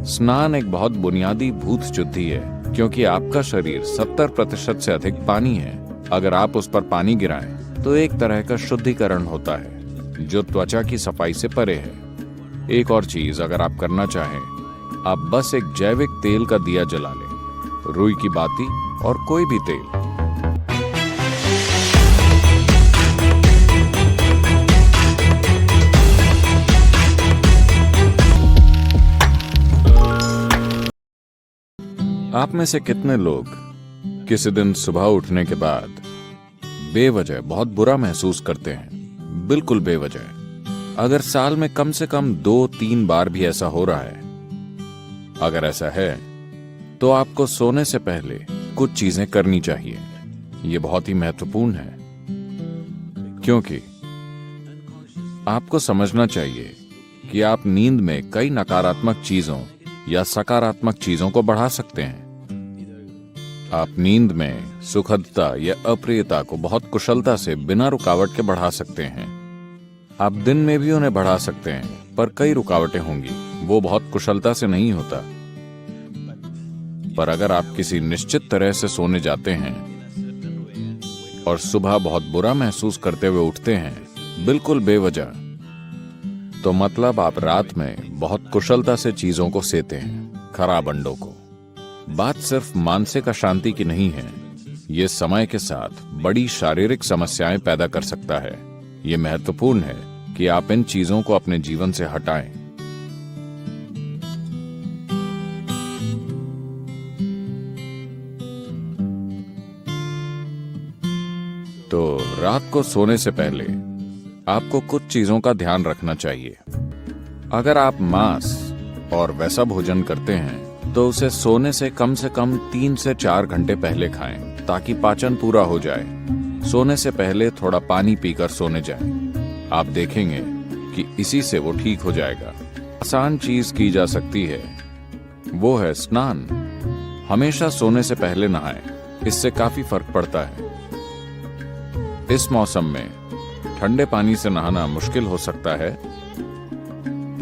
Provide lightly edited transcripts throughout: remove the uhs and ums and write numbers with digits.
स्नान एक बहुत बुनियादी भूत शुद्धि है, क्योंकि आपका शरीर 70% से अधिक पानी है। अगर आप उस पर पानी गिराएं, तो एक तरह का शुद्धिकरण होता है, जो त्वचा की सफाई से परे है। एक और चीज अगर आप करना चाहें, आप बस एक जैविक तेल का दिया जला लें, रुई की बाती और कोई भी तेल। आप में से कितने लोग किसी दिन सुबह उठने के बाद बेवजह बहुत बुरा महसूस करते हैं? बिल्कुल बेवजह। अगर साल में कम से कम 2-3 बार भी ऐसा हो रहा है, अगर ऐसा है तो आपको सोने से पहले कुछ चीजें करनी चाहिए। यह बहुत ही महत्वपूर्ण है, क्योंकि आपको समझना चाहिए कि आप नींद में कई नकारात्मक चीजों या सकारात्मक चीजों को बढ़ा सकते हैं। आप नींद में सुखदता या अप्रियता को बहुत कुशलता से बिना रुकावट के बढ़ा सकते हैं। आप दिन में भी उन्हें बढ़ा सकते हैं, पर कई रुकावटें होंगी, वो बहुत कुशलता से नहीं होता। पर अगर आप किसी निश्चित तरह से सोने जाते हैं और सुबह बहुत बुरा महसूस करते हुए उठते हैं, बिल्कुल बेवजह, तो मतलब आप रात में बहुत कुशलता से चीजों को सेते हैं, खराब अंडों को। बात सिर्फ मानसिक अशांति की नहीं है, ये समय के साथ बड़ी शारीरिक समस्याएं पैदा कर सकता है। ये महत्वपूर्ण है कि आप इन चीजों को अपने जीवन से हटाएं। तो रात को सोने से पहले आपको कुछ चीजों का ध्यान रखना चाहिए। अगर आप मांस और वैसा भोजन करते हैं, तो उसे सोने से कम 3 से 4 घंटे पहले खाएं, ताकि पाचन पूरा हो जाए। सोने से पहले थोड़ा पानी पीकर सोने जाएं। आप देखेंगे कि इसी से वो ठीक हो जाएगा। आसान चीज की जा सकती है, वो है स्नान। हमेशा सोने से पहले नहाएं, इससे काफी फर्क पड़ता है। इस मौसम में ठंडे पानी से नहाना मुश्किल हो सकता है,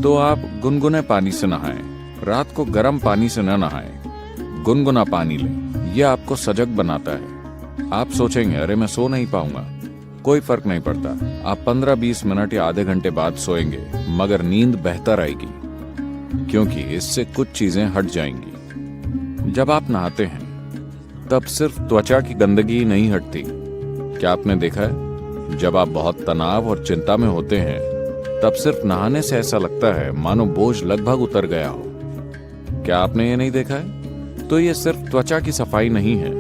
तो आप गुनगुने पानी से नहाएं। रात को गर्म पानी से न नहाएं, गुनगुना पानी लें। यह आपको सजग बनाता है। आप सोचेंगे, अरे मैं सो नहीं पाऊंगा। कोई फर्क नहीं पड़ता। आप 15-20 मिनट या आधे घंटे बाद सोएंगे, मगर नींद बेहतर आएगी, क्योंकि इससे कुछ चीजें हट जाएंगी। जब आप नहाते हैं, तब सिर्फ त्वचा की गंदगी नहीं हटती। क्या आपने देखा है, जब आप बहुत तनाव और चिंता में होते हैं, तब सिर्फ नहाने से ऐसा लगता है मानो बोझ लगभग उतर गया हो। क्या आपने ये नहीं देखा है? तो ये सिर्फ त्वचा की सफाई नहीं है,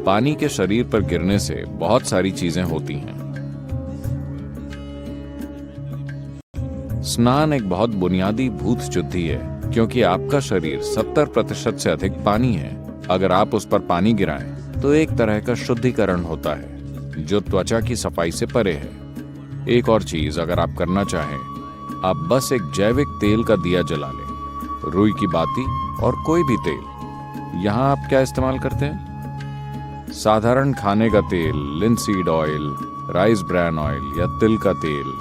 पानी के शरीर पर गिरने से बहुत सारी चीजें होती हैं। स्नान एक बहुत बुनियादी भूत शुद्धि है, क्योंकि आपका शरीर 70% से अधिक पानी है। अगर आप उस पर पानी गिराएं, तो एक तरह का शुद्धिकरण होता है, जो त्वचा की सफाई से परे है। एक और चीज अगर आप करना चाहें, आप बस एक जैविक तेल का दिया जला लें, रुई की बाती और कोई भी तेल। यहाँ आप क्या इस्तेमाल करते हैं? साधारण खाने का तेल, linseed oil, rice bran oil या तिल का तेल।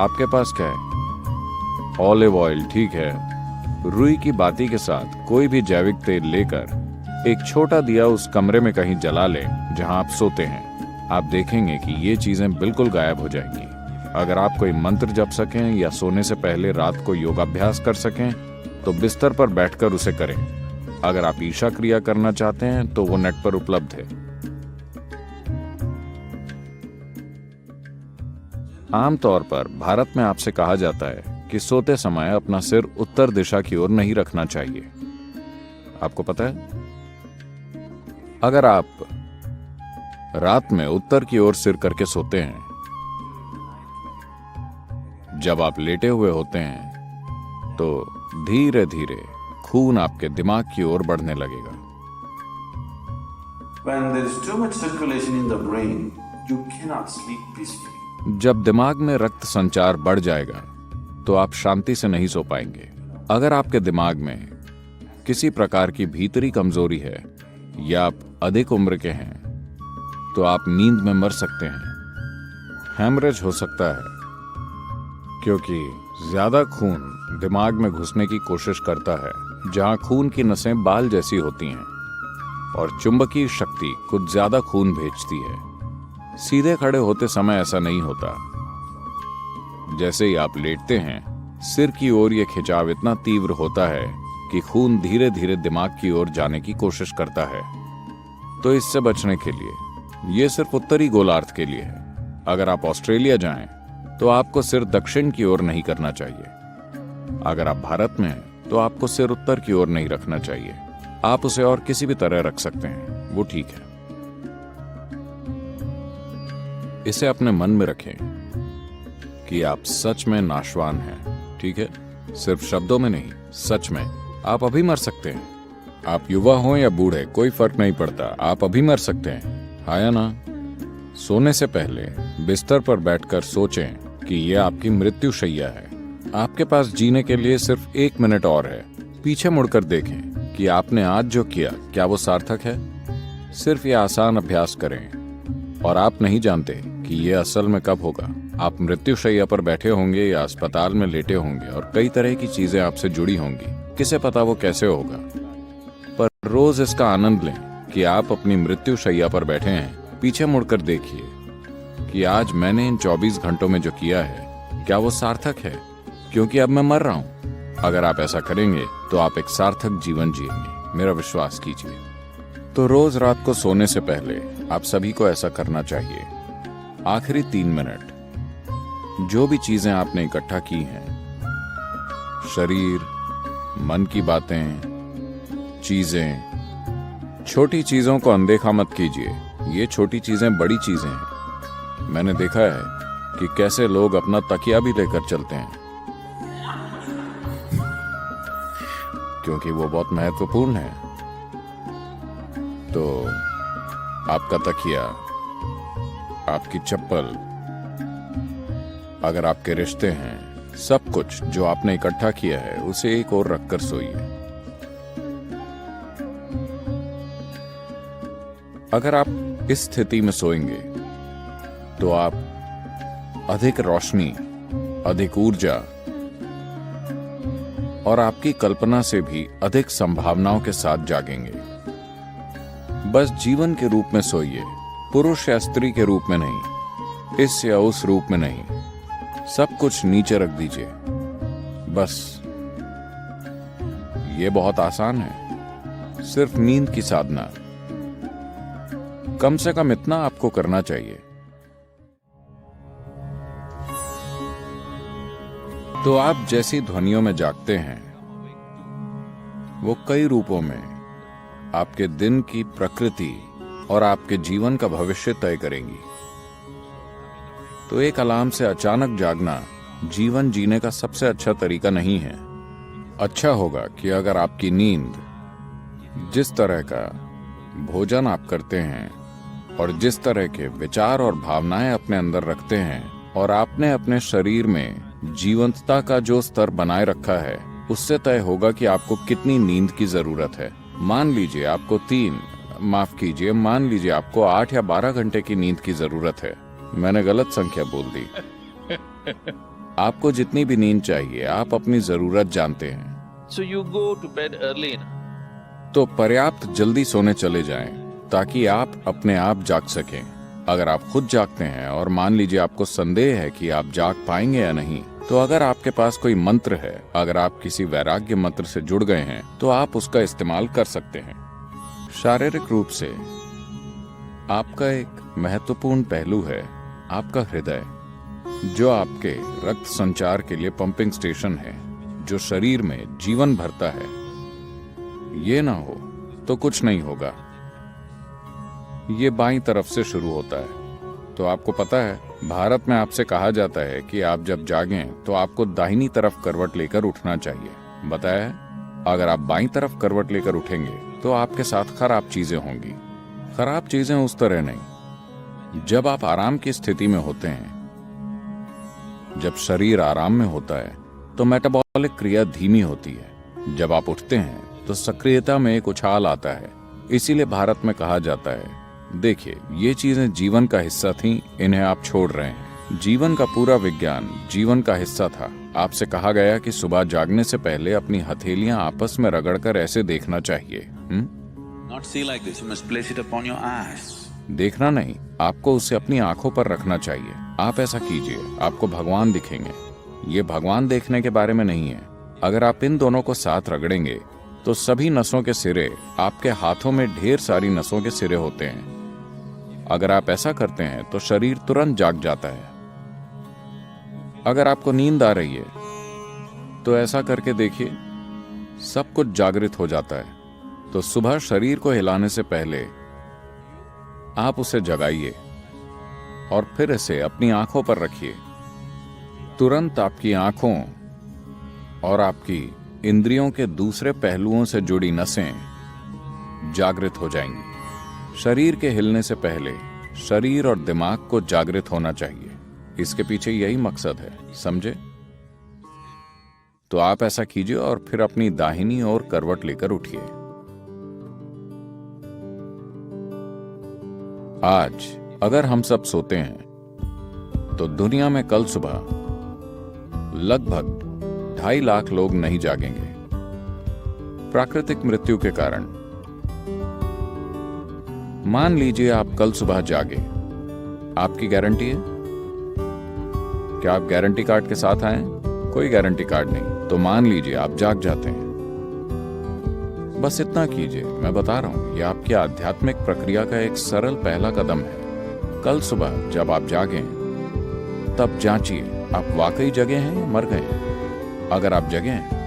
आपके पास क्या है? ऑलिव ऑयल, ठीक है। रुई की बाती के साथ कोई भी जैविक तेल लेकर एक छोटा दिया उस कमरे में कहीं जला लें जहां आप सोते हैं। आप देखेंगे कि ये चीजें बिल्कुल गायब हो जाएंगी। अगर आप कोई मंत्र जप सकें या सोने से पहले रात को योगाभ्यास कर सकें, तो बिस्तर पर बैठकर उसे करें। अगर आप ईशा क्रिया करना चाहते हैं, तो वो नेट पर उपलब्ध है। आमतौर पर भारत में आपसे कहा जाता है कि सोते समय अपना सिर उत्तर दिशा की ओर नहीं रखना चाहिए। आपको पता है? अगर आप रात में उत्तर की ओर सिर करके सोते हैं, जब आप लेटे हुए होते हैं, तो धीरे धीरे खून आपके दिमाग की ओर बढ़ने लगेगा। When there is too much circulation in the brain, you cannot sleep peacefully. जब दिमाग में रक्त संचार बढ़ जाएगा, तो आप शांति से नहीं सो पाएंगे। अगर आपके दिमाग में किसी प्रकार की भीतरी कमजोरी है या आप अधिक उम्र के हैं, तो आप नींद में मर सकते हैं। हेमरेज हो सकता है, क्योंकि ज्यादा खून दिमाग में घुसने की कोशिश करता है, जहां खून की नसें बाल जैसी होती हैं और चुंबकीय शक्ति कुछ ज्यादा खून भेजती है। सीधे खड़े होते समय ऐसा नहीं होता। जैसे ही आप लेटते हैं, सिर की ओर यह खिंचाव इतना तीव्र होता है कि खून धीरे धीरे दिमाग की ओर जाने की कोशिश करता है। तो इससे बचने के लिए, यह सिर्फ उत्तरी गोलार्ध के लिए है। अगर आप ऑस्ट्रेलिया जाएं, तो आपको सिर दक्षिण की ओर नहीं करना चाहिए। अगर आप भारत में हैं, तो आपको सिर उत्तर की ओर नहीं रखना चाहिए। आप उसे और किसी भी तरह रख सकते हैं, वो ठीक है। इसे अपने मन में रखें कि आप सच में नाशवान हैं, ठीक है? सिर्फ शब्दों में नहीं, सच में। आप अभी मर सकते हैं। आप युवा हो या बूढ़े, कोई फर्क नहीं पड़ता। आप अभी मर सकते हैं, हाँ या ना? सोने से पहले बिस्तर पर बैठकर सोचें कि यह आपकी मृत्युशैया है। आपके पास जीने के लिए सिर्फ 1 मिनट और है। पीछे मुड़कर देखें कि आपने आज जो किया, क्या वो सार्थक है? सिर्फ ये आसान अभ्यास करें। और आप नहीं जानते कि ये असल में कब होगा। आप मृत्युशैया पर बैठे होंगे या अस्पताल में लेटे होंगे और कई तरह की चीजें आपसे जुड़ी होंगी। किसे पता वो कैसे होगा। पर रोज इसका आनंद लें कि आप अपनी मृत्युशैया पर बैठे हैं। पीछे मुड़कर देखिए कि आज मैंने इन 24 घंटों में जो किया है, क्या वो सार्थक है? क्योंकि अब मैं मर रहा हूं। अगर आप ऐसा करेंगे तो आप एक सार्थक जीवन जिएंगे, मेरा विश्वास कीजिए। तो रोज रात को सोने से पहले आप सभी को ऐसा करना चाहिए। आखिरी 3 मिनट, जो भी चीजें आपने इकट्ठा की हैं, शरीर, मन की बातें, चीजें, छोटी चीजों को अनदेखा मत कीजिए। ये छोटी चीजें बड़ी चीजें हैं। मैंने देखा है कि कैसे लोग अपना तकिया भी लेकर चलते हैं, क्योंकि वो बहुत महत्वपूर्ण है। तो आपका तकिया, आपकी चप्पल, अगर आपके रिश्ते हैं, सब कुछ जो आपने इकट्ठा किया है, उसे एक ओर रखकर सोइए। अगर आप इस स्थिति में सोएंगे तो आप अधिक रोशनी, अधिक ऊर्जा और आपकी कल्पना से भी अधिक संभावनाओं के साथ जागेंगे। बस जीवन के रूप में सोइए, पुरुष या स्त्री के रूप में नहीं, इस या उस रूप में नहीं। सब कुछ नीचे रख दीजिए। बस ये बहुत आसान है, सिर्फ नींद की साधना। कम से कम इतना आपको करना चाहिए। तो आप जैसी ध्वनियों में जागते हैं, वो कई रूपों में आपके दिन की प्रकृति और आपके जीवन का भविष्य तय करेंगी। तो एक अलार्म से अचानक जागना जीवन जीने का सबसे अच्छा तरीका नहीं है। अच्छा होगा कि अगर आपकी नींद, जिस तरह का भोजन आप करते हैं और जिस तरह के विचार और भावनाएं अपने अंदर रखते हैं, और आपने अपने शरीर में जीवंतता का जो स्तर बनाए रखा है, उससे तय होगा कि आपको कितनी नींद की जरूरत है। मान लीजिए आपको 8 या 12 घंटे की नींद की जरूरत है। मैंने गलत संख्या बोल दी। आपको जितनी भी नींद चाहिए, आप अपनी जरूरत जानते हैं। So you go to bed early. तो पर्याप्त जल्दी सोने चले जाएं, ताकि आप अपने आप जाग सकें। अगर आप खुद जागते हैं और मान लीजिए आपको संदेह है कि आप जाग पाएंगे या नहीं, तो अगर आपके पास कोई मंत्र है, अगर आप किसी वैराग्य मंत्र से जुड़ गए हैं, तो आप उसका इस्तेमाल कर सकते हैं। शारीरिक रूप से आपका एक महत्वपूर्ण पहलू है आपका हृदय, जो आपके रक्त संचार के लिए पंपिंग स्टेशन है, जो शरीर में जीवन भरता है। ये ना हो तो कुछ नहीं होगा। ये बाईं तरफ से शुरू होता है। तो आपको पता है, भारत में आपसे कहा जाता है कि आप जब जागें तो आपको दाहिनी तरफ करवट लेकर उठना चाहिए। बताया है? अगर आप बाईं तरफ करवट लेकर उठेंगे तो आपके साथ खराब चीजें होंगी। खराब चीजें उस तरह नहीं। जब आप आराम की स्थिति में होते हैं, जब शरीर आराम में होता है, तो मेटाबॉलिक क्रिया धीमी होती है। जब आप उठते हैं तो सक्रियता में एक उछाल आता है। इसीलिए भारत में कहा जाता है, देखिए ये चीजें जीवन का हिस्सा थीं, इन्हें आप छोड़ रहे हैं। जीवन का पूरा विज्ञान जीवन का हिस्सा था। आपसे कहा गया कि सुबह जागने से पहले अपनी हथेलियां आपस में रगड़कर ऐसे देखना चाहिए। Not see like this. You must place it upon your eyes. देखना नहीं, आपको उसे अपनी आंखों पर रखना चाहिए। आप ऐसा कीजिए, आपको भगवान दिखेंगे। ये भगवान देखने के बारे में नहीं है। अगर आप इन दोनों को साथ रगड़ेंगे तो सभी नसों के सिरे, आपके हाथों में ढेर सारी नसों के सिरे होते हैं। अगर आप ऐसा करते हैं तो शरीर तुरंत जाग जाता है। अगर आपको नींद आ रही है तो ऐसा करके देखिए, सब कुछ जागृत हो जाता है। तो सुबह शरीर को हिलाने से पहले आप उसे जगाइए और फिर इसे अपनी आंखों पर रखिए। तुरंत आपकी आंखों और आपकी इंद्रियों के दूसरे पहलुओं से जुड़ी नसें जागृत हो जाएंगी। शरीर के हिलने से पहले शरीर और दिमाग को जागृत होना चाहिए। इसके पीछे यही मकसद है, समझे? तो आप ऐसा कीजिए और फिर अपनी दाहिनी ओर करवट लेकर उठिए। आज अगर हम सब सोते हैं तो दुनिया में कल सुबह लगभग 2.5 लाख लोग नहीं जागेंगे प्राकृतिक मृत्यु के कारण। मान लीजिए आप कल सुबह जागे, आपकी गारंटी है? क्या आप गारंटी कार्ड के साथ आए? कोई गारंटी कार्ड नहीं। तो मान लीजिए आप जाग जाते हैं। बस इतना कीजिए, मैं बता रहा हूं, यह आपकी आध्यात्मिक प्रक्रिया का एक सरल पहला कदम है। कल सुबह जब आप जागें तब जांचिए आप वाकई जगे हैं या मर गए हैं। अगर आप जगे हैं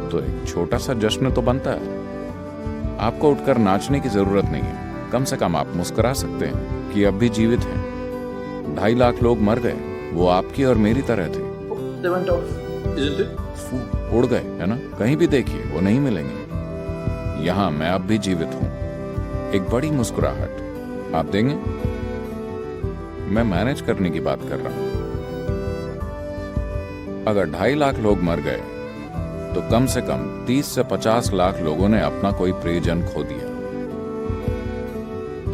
तो एक छोटा सा जश्न तो बनता है। आपको उठकर नाचने की जरूरत नहीं है, कम से कम आप मुस्कुरा सकते हैं कि अब भी जीवित हैं। 2.5 लाख लोग मर गए, वो आपकी और मेरी तरह थे। उड़ गए, है ना? कहीं भी देखिए वो नहीं मिलेंगे। यहां मैं अब भी जीवित हूं। एक बड़ी मुस्कुराहट आप देंगे? मैं मैनेज करने की बात कर रहा हूं। अगर 2.5 लाख लोग मर गए तो कम से कम 30 से 50 लाख लोगों ने अपना कोई प्रियजन खो दिया।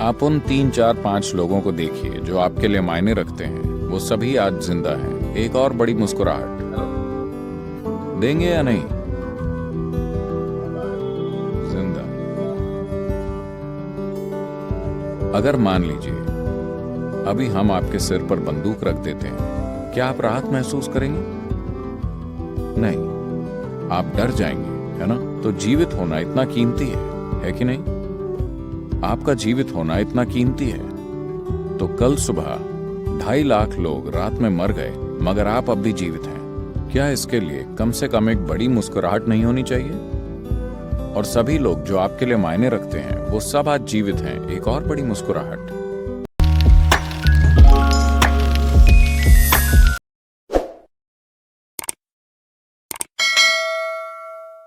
आप उन 3, 4, 5 लोगों को देखिए जो आपके लिए मायने रखते हैं, वो सभी आज जिंदा हैं। एक और बड़ी मुस्कुराहट देंगे या नहीं? जिंदा। अगर मान लीजिए अभी हम आपके सिर पर बंदूक रख देते हैं, क्या आप राहत महसूस करेंगे? नहीं, आप डर जाएंगे, है ना? तो जीवित होना इतना कीमती है कि नहीं? आपका जीवित होना इतना कीमती है। तो कल सुबह 2.5 लाख लोग रात में मर गए, मगर आप अब भी जीवित हैं। क्या इसके लिए कम से कम एक बड़ी मुस्कुराहट नहीं होनी चाहिए? और सभी लोग जो आपके लिए मायने रखते हैं वो सब आज जीवित हैं। एक और बड़ी मुस्कुराहट।